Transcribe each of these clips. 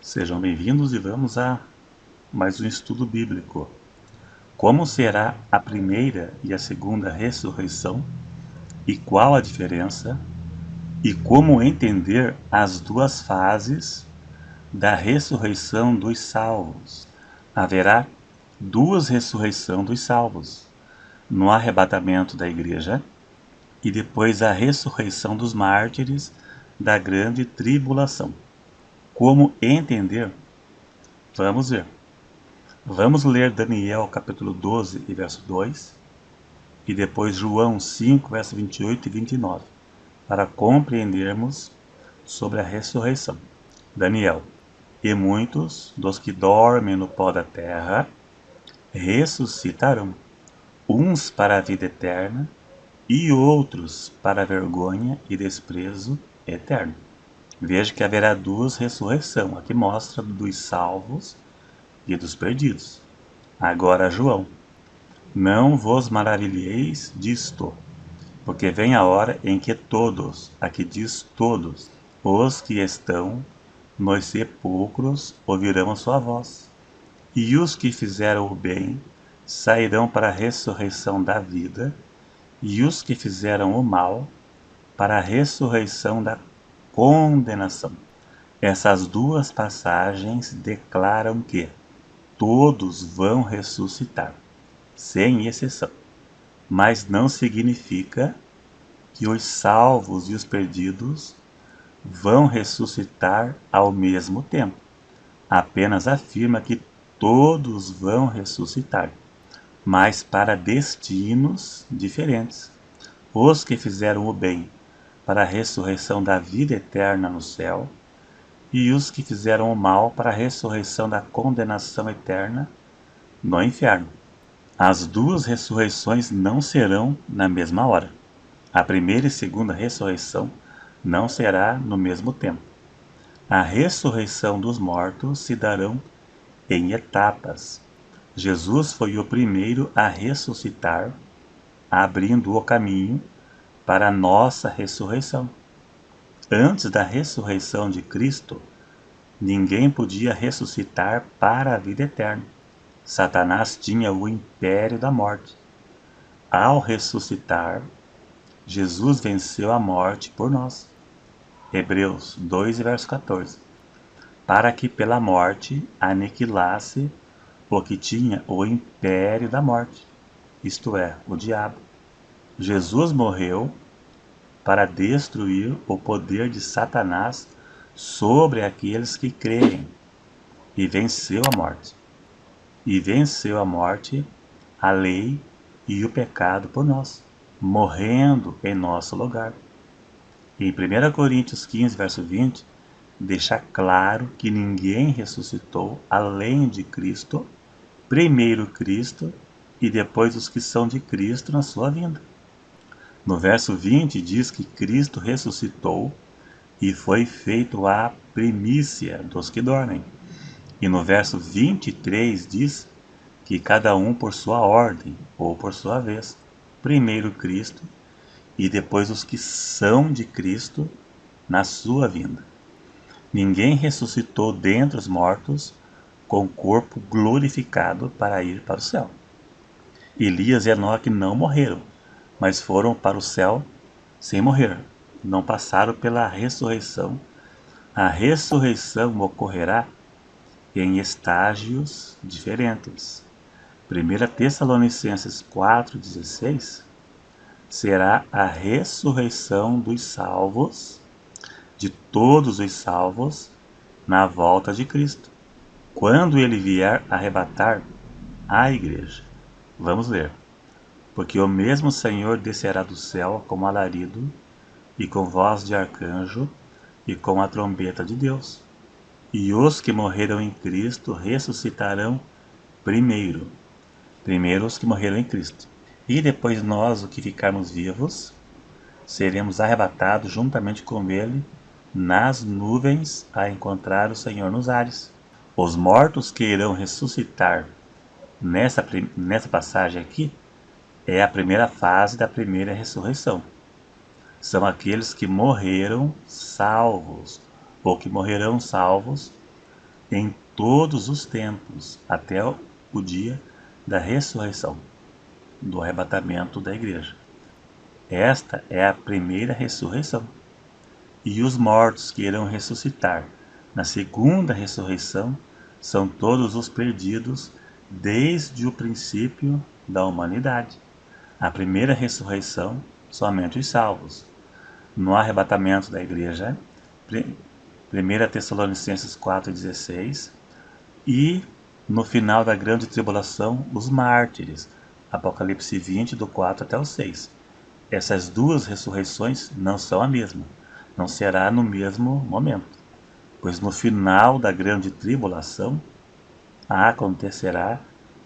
Sejam bem-vindos e vamos a mais um estudo bíblico. Como será a primeira e a segunda ressurreição e qual a diferença e como entender as duas fases da ressurreição dos salvos? Haverá duas ressurreições dos salvos, no arrebatamento da igreja e depois a ressurreição dos mártires da grande tribulação. Como entender? Vamos ver. Vamos ler Daniel capítulo 12 e verso 2 e depois João 5, verso 28 e 29, para compreendermos sobre a ressurreição. Daniel: E muitos dos que dormem no pó da terra ressuscitarão, uns para a vida eterna e outros para a vergonha e desprezo eterno. Veja que haverá duas ressurreições, aqui mostra dos salvos e dos perdidos. Agora João: Não vos maravilheis disto, porque vem a hora em que todos, aqui diz todos, os que estão nos sepulcros ouvirão a sua voz, e os que fizeram o bem sairão para a ressurreição da vida, e os que fizeram o mal para a ressurreição da condenação. Essas duas passagens declaram que todos vão ressuscitar, sem exceção. Mas não significa que os salvos e os perdidos vão ressuscitar ao mesmo tempo. Apenas afirma que todos vão ressuscitar, mas para destinos diferentes. Os que fizeram o bem para a ressurreição da vida eterna no céu, e os que fizeram o mal para a ressurreição da condenação eterna no inferno. As duas ressurreições não serão na mesma hora. A primeira e segunda ressurreição não será no mesmo tempo. A ressurreição dos mortos se darão em etapas. Jesus foi o primeiro a ressuscitar, abrindo o caminho para a nossa ressurreição. Antes da ressurreição de Cristo, ninguém podia ressuscitar para a vida eterna. Satanás tinha o império da morte. Ao ressuscitar, Jesus venceu a morte por nós. Hebreus 2, verso 14. Para que pela morte aniquilasse o que tinha o império da morte, isto é, o diabo. Jesus morreu para destruir o poder de Satanás sobre aqueles que creem, e venceu a morte. E venceu a morte, a lei e o pecado por nós, morrendo em nosso lugar. Em 1 Coríntios 15, verso 20, deixa claro que ninguém ressuscitou além de Cristo, primeiro Cristo e depois os que são de Cristo na sua vinda. No verso 20 diz que Cristo ressuscitou e foi feito a primícia dos que dormem. E no verso 23 diz que cada um por sua ordem, ou por sua vez, primeiro Cristo e depois os que são de Cristo na sua vinda. Ninguém ressuscitou dentre os mortos com corpo glorificado para ir para o céu. Elias e Enoque não morreram, mas foram para o céu sem morrer. Não passaram pela ressurreição. A ressurreição ocorrerá em estágios diferentes. 1 Tessalonicenses 4,16 será a ressurreição dos salvos, de todos os salvos, na volta de Cristo, quando ele vier arrebatar a igreja. Vamos ler. Porque o mesmo Senhor descerá do céu com alarido, e com voz de arcanjo, e com a trombeta de Deus. E os que morreram em Cristo ressuscitarão primeiro. Primeiro os que morreram em Cristo. E depois nós, os que ficarmos vivos, seremos arrebatados juntamente com ele nas nuvens a encontrar o Senhor nos ares. Os mortos que irão ressuscitar nessa passagem aqui é a primeira fase da primeira ressurreição. São aqueles que morreram salvos, ou que morrerão salvos em todos os tempos, até o dia da ressurreição, do arrebatamento da igreja. Esta é a primeira ressurreição. E os mortos que irão ressuscitar na segunda ressurreição são todos os perdidos desde o princípio da humanidade. A primeira ressurreição, somente os salvos. No arrebatamento da igreja, 1 Tessalonicenses 4,16, e no final da grande tribulação, os mártires, Apocalipse 20, do 4 até o 6. Essas duas ressurreições não são a mesma, não será no mesmo momento, pois no final da grande tribulação acontecerá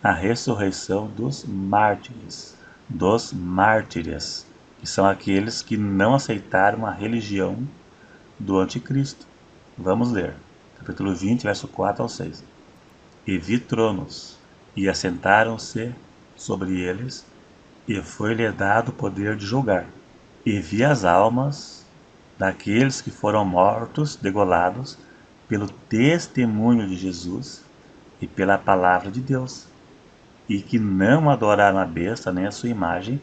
a ressurreição dos mártires, que são aqueles que não aceitaram a religião do anticristo. Vamos ler, capítulo 20, verso 4 ao 6. E vi tronos, e assentaram-se sobre eles, e foi-lhe dado o poder de julgar. E vi as almas daqueles que foram mortos, degolados, pelo testemunho de Jesus e pela palavra de Deus, e que não adoraram a besta nem a sua imagem,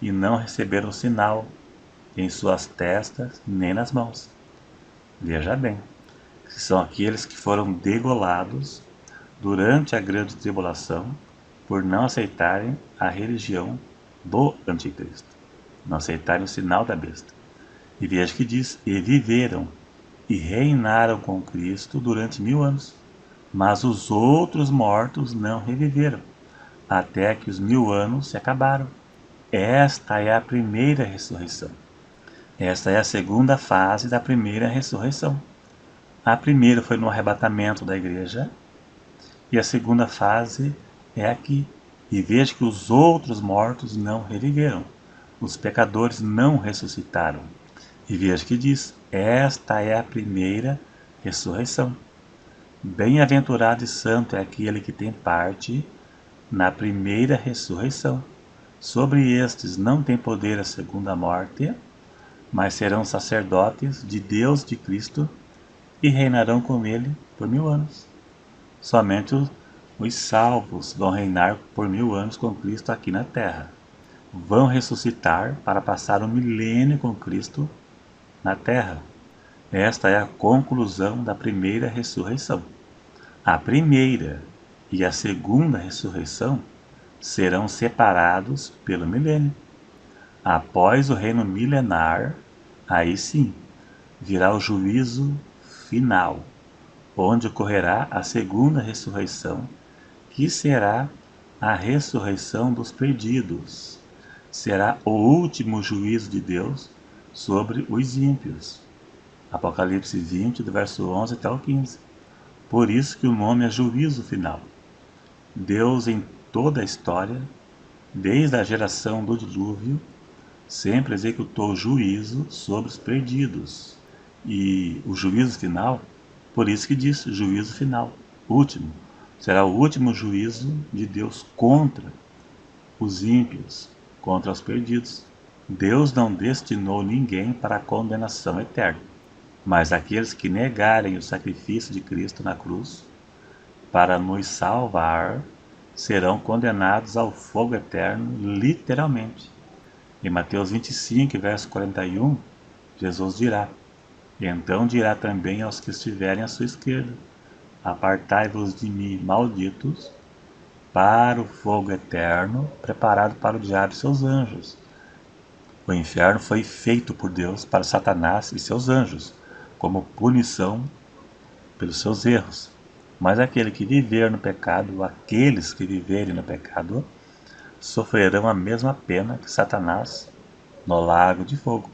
e não receberam sinal em suas testas nem nas mãos. Veja bem, que são aqueles que foram degolados durante a grande tribulação por não aceitarem a religião do anticristo, não aceitarem o sinal da besta. E veja que diz, e viveram e reinaram com Cristo durante 1000 anos, mas os outros mortos não reviveram, até que os 1000 anos se acabaram. Esta é a primeira ressurreição. Esta é a segunda fase da primeira ressurreição. A primeira foi no arrebatamento da igreja, e a segunda fase é aqui. E veja que os outros mortos não reviveram, os pecadores não ressuscitaram. E veja que diz, esta é a primeira ressurreição. Bem-aventurado e santo é aquele que tem parte na primeira ressurreição. Sobre estes não tem poder a segunda morte, mas serão sacerdotes de Deus, de Cristo, e reinarão com ele por 1000 anos. Somente os salvos vão reinar por 1000 anos com Cristo aqui na terra. Vão ressuscitar para passar um milênio com Cristo na terra. Esta é a conclusão da primeira ressurreição. A primeira e a segunda ressurreição serão separados pelo milênio. Após o reino milenar, aí sim, virá o juízo final, onde ocorrerá a segunda ressurreição, que será a ressurreição dos perdidos. Será o último juízo de Deus sobre os ímpios. Apocalipse 20, do verso 11 até o 15. Por isso que o nome é juízo final. Deus, em toda a história, desde a geração do dilúvio, sempre executou juízo sobre os perdidos. E o juízo final, por isso que diz juízo final, último. Será o último juízo de Deus contra os ímpios, contra os perdidos. Deus não destinou ninguém para a condenação eterna, mas aqueles que negarem o sacrifício de Cristo na cruz para nos salvar serão condenados ao fogo eterno, literalmente. Em Mateus 25, verso 41, Jesus dirá, então dirá também aos que estiverem à sua esquerda, apartai-vos de mim, malditos, para o fogo eterno, preparado para o diabo e seus anjos. O inferno foi feito por Deus para Satanás e seus anjos, como punição pelos seus erros. Mas aquele que viver no pecado, aqueles que viverem no pecado, sofrerão a mesma pena que Satanás no lago de fogo.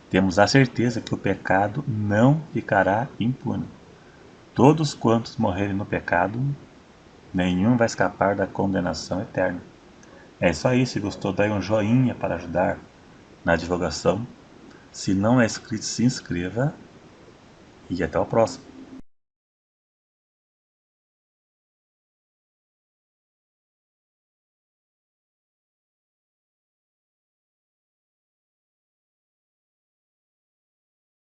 Temos a certeza que o pecado não ficará impune. Todos quantos morrerem no pecado, nenhum vai escapar da condenação eterna. É isso aí, se gostou, dá um joinha para ajudar na divulgação. Se não é inscrito, se inscreva e até o próximo.